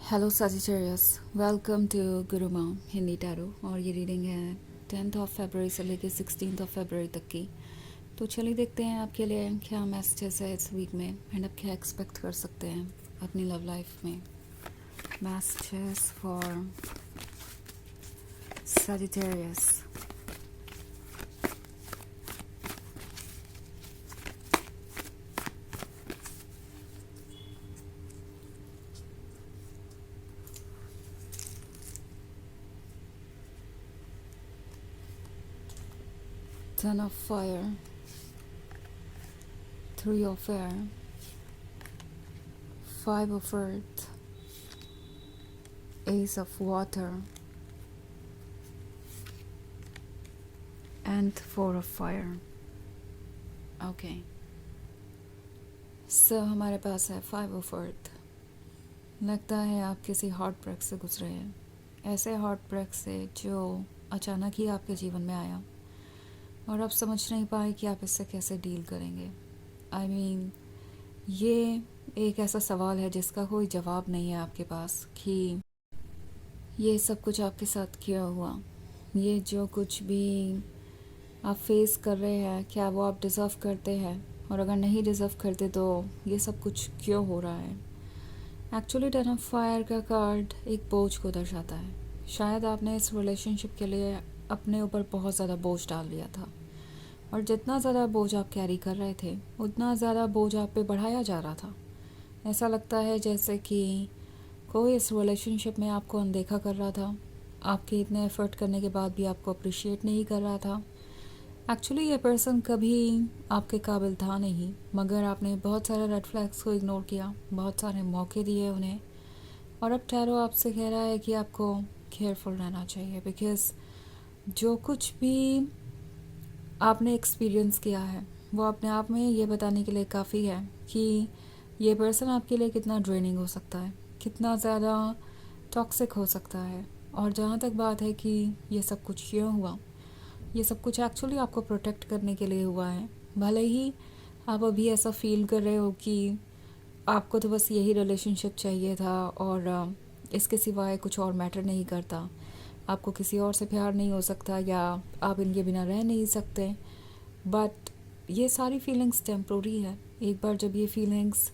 Hello Sagittarius, welcome to Guru mom Hindi tarot. और ये reading है 10th ऑफ फरवरी से लेकर 16th ऑफ फरवरी तक की। तो चलिए देखते हैं आपके लिए क्या मैसेजेस है इस वीक में एंड आप क्या एक्सपेक्ट कर सकते हैं अपनी लव लाइफ में। Messages for Sagittarius. Ten of fire, three of air, five of earth, ace of water and four of fire. Okay, so हमारे पास है फाइव ऑफ अर्थ। लगता है आप किसी हार्ट ब्रेक से गुजरे हैं, ऐसे हार्ट ब्रेक से जो अचानक ही आपके जीवन में आया और आप समझ नहीं पाए कि आप इससे कैसे डील करेंगे। आई मीन ये एक ऐसा सवाल है जिसका कोई जवाब नहीं है आपके पास कि ये सब कुछ आपके साथ क्यों हुआ। ये जो कुछ भी आप फेस कर रहे हैं, क्या वो आप डिज़र्व करते हैं, और अगर नहीं डिज़र्व करते तो ये सब कुछ क्यों हो रहा है। एक्चुअली टेन ऑफ फायर का कार्ड एक बोझ को दर्शाता है। शायद आपने इस रिलेशनशिप के लिए अपने ऊपर बहुत ज़्यादा बोझ डाल लिया था, और जितना ज़्यादा बोझ आप कैरी कर रहे थे उतना ज़्यादा बोझ आप पे बढ़ाया जा रहा था। ऐसा लगता है जैसे कि कोई इस रिलेशनशिप में आपको अनदेखा कर रहा था, आपके इतने एफर्ट करने के बाद भी आपको अप्रिशिएट नहीं कर रहा था। एक्चुअली ये पर्सन कभी आपके काबिल था नहीं, मगर आपने बहुत सारे रेड फ्लैग्स को इग्नोर किया, बहुत सारे मौके दिए उन्हें, और अब टैरो आपसे कह रहा है कि आपको केयरफुल रहना चाहिए। बिकॉज़ जो कुछ भी आपने एक्सपीरियंस किया है वो अपने आप में ये बताने के लिए काफ़ी है कि ये पर्सन आपके लिए कितना ड्रेनिंग हो सकता है, कितना ज़्यादा टॉक्सिक हो सकता है। और जहाँ तक बात है कि ये सब कुछ क्यों हुआ, ये सब कुछ एक्चुअली आपको प्रोटेक्ट करने के लिए हुआ है। भले ही आप अभी ऐसा फील कर रहे हो कि आपको तो बस यही रिलेशनशिप चाहिए था और इसके सिवाय कुछ और मैटर नहीं करता, आपको किसी और से प्यार नहीं हो सकता या आप इनके बिना रह नहीं सकते। बट ये सारी फीलिंग्स टेम्प्रोरी है। एक बार जब ये फीलिंग्स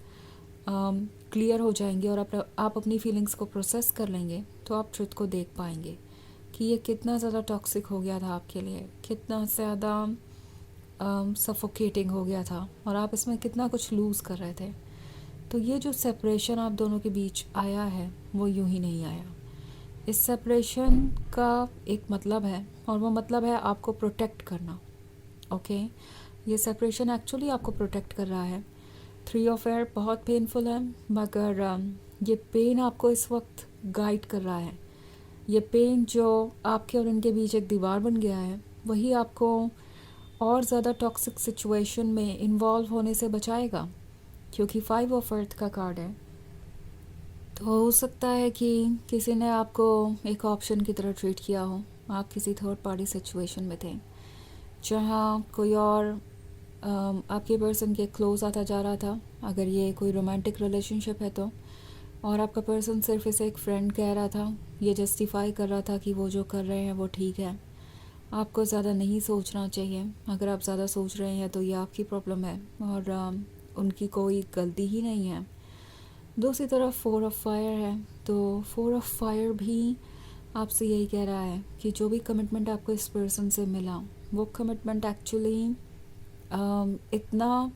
क्लियर हो जाएंगे और आप अपनी फीलिंग्स को प्रोसेस कर लेंगे तो आप ट्रुथ को देख पाएंगे कि ये कितना ज़्यादा टॉक्सिक हो गया था आपके लिए, कितना ज़्यादा सफोकेटिंग हो गया था, और आप इसमें कितना कुछ लूज़ कर रहे थे। तो ये जो सेपरेशन आप दोनों के बीच आया है वो यूं ही नहीं आया। इस सेपरेशन का एक मतलब है, और वो मतलब है आपको प्रोटेक्ट करना। ओके, ये सेपरेशन एक्चुअली आपको प्रोटेक्ट कर रहा है। थ्री ऑफ एयर बहुत पेनफुल है, मगर ये पेन आपको इस वक्त गाइड कर रहा है। ये पेन जो आपके और इनके बीच एक दीवार बन गया है वही आपको और ज़्यादा टॉक्सिक सिचुएशन में इन्वॉल्व होने से बचाएगा, क्योंकि फाइव ऑफ अर्थ का कार्ड है। तो हो सकता है कि किसी ने आपको एक ऑप्शन की तरह ट्रीट किया हो, आप किसी थर्ड पार्टी सिचुएशन में थे जहाँ कोई और आपके पर्सन के क्लोज आता जा रहा था, अगर ये कोई रोमांटिक रिलेशनशिप है तो, और आपका पर्सन सिर्फ इसे एक फ्रेंड कह रहा था, ये जस्टिफाई कर रहा था कि वो जो कर रहे हैं वो ठीक है। आपको ज़्यादा नहीं सोचना चाहिए। अगर आप ज़्यादा सोच रहे हैं तो ये आपकी प्रॉब्लम है और उनकी कोई गलती ही नहीं है। दूसरी तरफ फोर ऑफ फायर है, तो फोर ऑफ फायर भी आपसे यही कह रहा है कि जो भी कमिटमेंट आपको इस पर्सन से मिला वो कमिटमेंट एक्चुअली इतना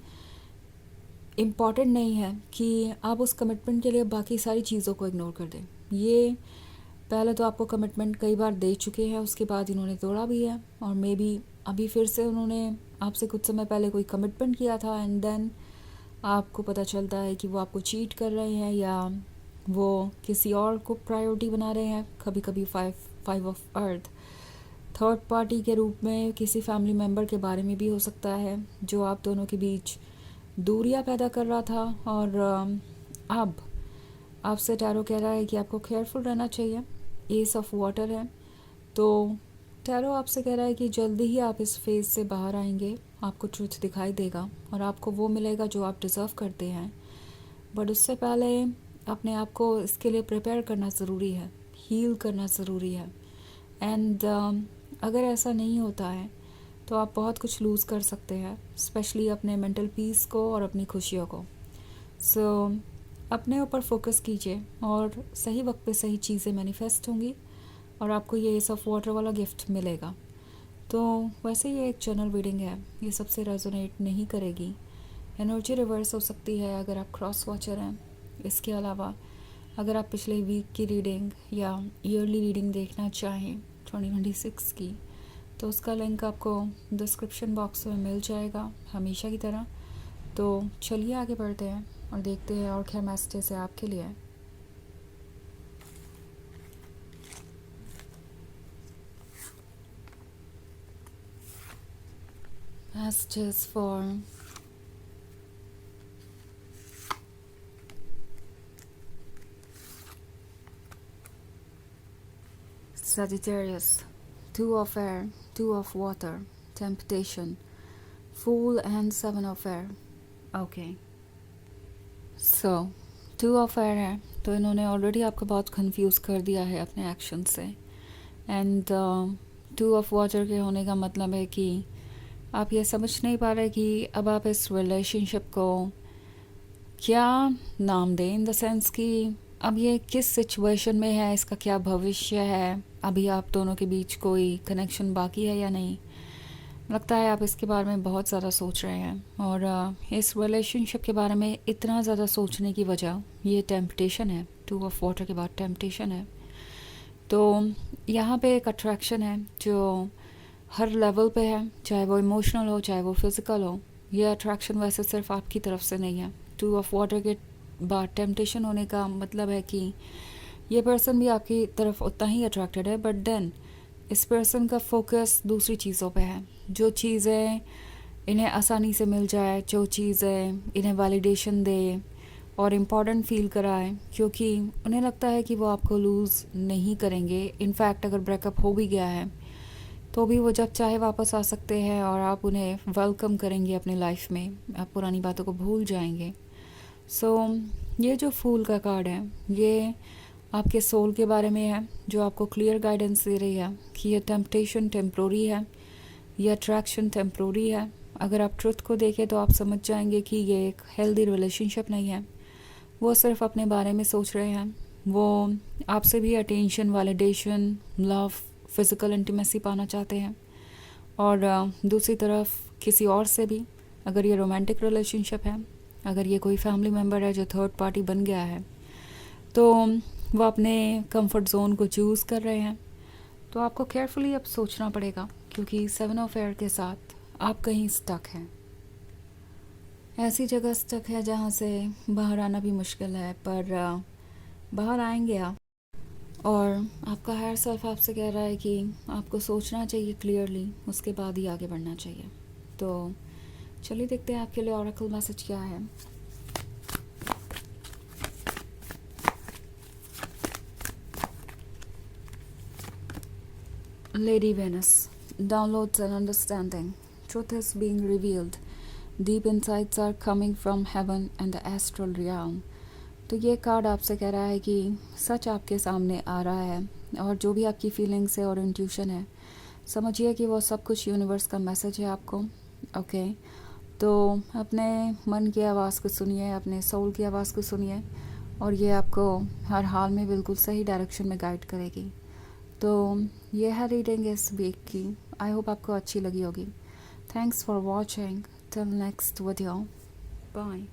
इम्पॉर्टेंट नहीं है कि आप उस कमिटमेंट के लिए बाकी सारी चीज़ों को इग्नोर कर दें। ये पहले तो आपको कमिटमेंट कई बार दे चुके हैं, उसके बाद इन्होंने तोड़ा भी है, और मे बी अभी फिर से उन्होंने आपसे कुछ समय पहले कोई कमिटमेंट किया था एंड देन आपको पता चलता है कि वो आपको चीट कर रहे हैं या वो किसी और को प्रायोरिटी बना रहे हैं। कभी कभी five of earth third party के रूप में किसी फैमिली मेम्बर के बारे में भी हो सकता है जो आप दोनों के बीच दूरियां पैदा कर रहा था। और अब आपसे टैरो कह रहा है कि आपको केयरफुल रहना चाहिए। एस ऑफ वाटर है, तो टैरो आपसे कह रहा है कि जल्दी ही आप इस फेज़ से बाहर आएंगे, आपको ट्रुथ दिखाई देगा और आपको वो मिलेगा जो आप डिज़र्व करते हैं। बट उससे पहले अपने आप को इसके लिए प्रिपेयर करना ज़रूरी है, हील करना ज़रूरी है। एंड अगर ऐसा नहीं होता है तो आप बहुत कुछ लूज़ कर सकते हैं, स्पेशली अपने मेंटल पीस को और अपनी खुशियों को। सो अपने ऊपर फोकस कीजिए और सही वक्त पे सही चीज़ें मैनिफेस्ट होंगी और आपको ये एस ऑफ वाटर वाला गिफ्ट मिलेगा। तो वैसे ये एक जनरल रीडिंग है, ये सबसे रेजोनेट नहीं करेगी। एनर्जी रिवर्स हो सकती है अगर आप क्रॉस वॉचर हैं। इसके अलावा अगर आप पिछले वीक की रीडिंग या ईयरली रीडिंग देखना चाहें 2026 की, तो उसका लिंक आपको डिस्क्रिप्शन बॉक्स में मिल जाएगा हमेशा की तरह। तो चलिए आगे बढ़ते हैं और देखते हैं और क्या मैसेजेस है आपके लिए। Messages for Sagittarius, 2 of air, 2 of water, temptation, Fool and 7 of air. Okay. So 2 of air है तो इन्होंने ऑलरेडी आपको बहुत कंफ्यूज कर दिया है अपने एक्शन से। एंड 2 ऑफ वाटर के होने का मतलब है कि आप ये समझ नहीं पा रहे कि अब आप इस रिलेशनशिप को क्या नाम दें, इन द सेंस कि अब ये किस सिचुएशन में है, इसका क्या भविष्य है, अभी आप दोनों के बीच कोई कनेक्शन बाकी है या नहीं। लगता है आप इसके बारे में बहुत ज़्यादा सोच रहे हैं और इस रिलेशनशिप के बारे में इतना ज़्यादा सोचने की वजह ये टेम्पटेशन है। 2 ऑफ वाटर के बाद टेम्पटेशन है। तो यहाँ पे एक अट्रैक्शन है जो हर लेवल पे है, चाहे वो इमोशनल हो चाहे वो फिज़िकल हो। ये अट्रैक्शन वैसे सिर्फ आपकी तरफ से नहीं है। 2 ऑफ वाटर के बाद टेम्पटेशन होने का मतलब है कि ये पर्सन भी आपकी तरफ उतना ही अट्रैक्टेड है, बट देन इस पर्सन का फोकस दूसरी चीज़ों पे है। जो चीज़ें इन्हें आसानी से मिल जाए, जो चीज़ें इन्हें वैलिडेशन दे और इम्पॉर्टेंट फील कराए, क्योंकि उन्हें लगता है कि वो आपको लूज़ नहीं करेंगे। इनफैक्ट अगर ब्रेकअप हो भी गया है तो भी वो जब चाहे वापस आ सकते हैं और आप उन्हें वेलकम करेंगे अपनी लाइफ में, आप पुरानी बातों को भूल जाएंगे। सो ये जो फूल का कार्ड है ये आपके सोल के बारे में है, जो आपको क्लियर गाइडेंस दे रही है कि ये टेम्पटेशन टेम्प्रोरी है, ये अट्रैक्शन टेम्प्रोरी है। अगर आप ट्रुथ को देखें तो आप समझ जाएंगे कि ये एक हेल्दी रिलेशनशिप नहीं है। वो सिर्फ अपने बारे में सोच रहे हैं, वो आपसे भी attention, validation, love, physical intimacy पाना चाहते हैं। और दूसरी तरफ किसी और से भी, अगर ये रोमांटिक रिलेशनशिप है, अगर ये कोई फैमिली मेम्बर है जो थर्ड पार्टी बन गया है, तो वो अपने कंफर्ट जोन को चूज़ कर रहे हैं। तो आपको केयरफुली अब सोचना पड़ेगा, क्योंकि 7 ऑफ एयर के साथ आप कहीं स्टक हैं। ऐसी जगह स्टक है जहाँ से बाहर आना भी मुश्किल है, पर बाहर आएंगे आप। और आपका हायर सेल्फ आपसे कह रहा है कि आपको सोचना चाहिए क्लियरली, उसके बाद ही आगे बढ़ना चाहिए। तो चलिए देखते हैं आपके लिए ऑरेकल मैसेज क्या है। Lady Venus, downloads and understanding. Truth is being revealed. Deep insights are coming from heaven and the astral realm. तो ये कार्ड आपसे कह रहा है कि सच आपके सामने आ रहा है और जो भी आपकी फीलिंग्स है और इंट्यूशन है, समझिए कि वो सब कुछ यूनिवर्स का मैसेज है आपको। ओके, तो अपने मन की आवाज़ को सुनिए, अपने सोल की आवाज़ को सुनिए और ये आपको हर हाल में बिल्कुल सही डायरेक्शन में गाइड करेगी। तो ये है रीडिंग इस वीक की। आई होप आपको अच्छी लगी होगी। Thanks for watching. Till next video, bye.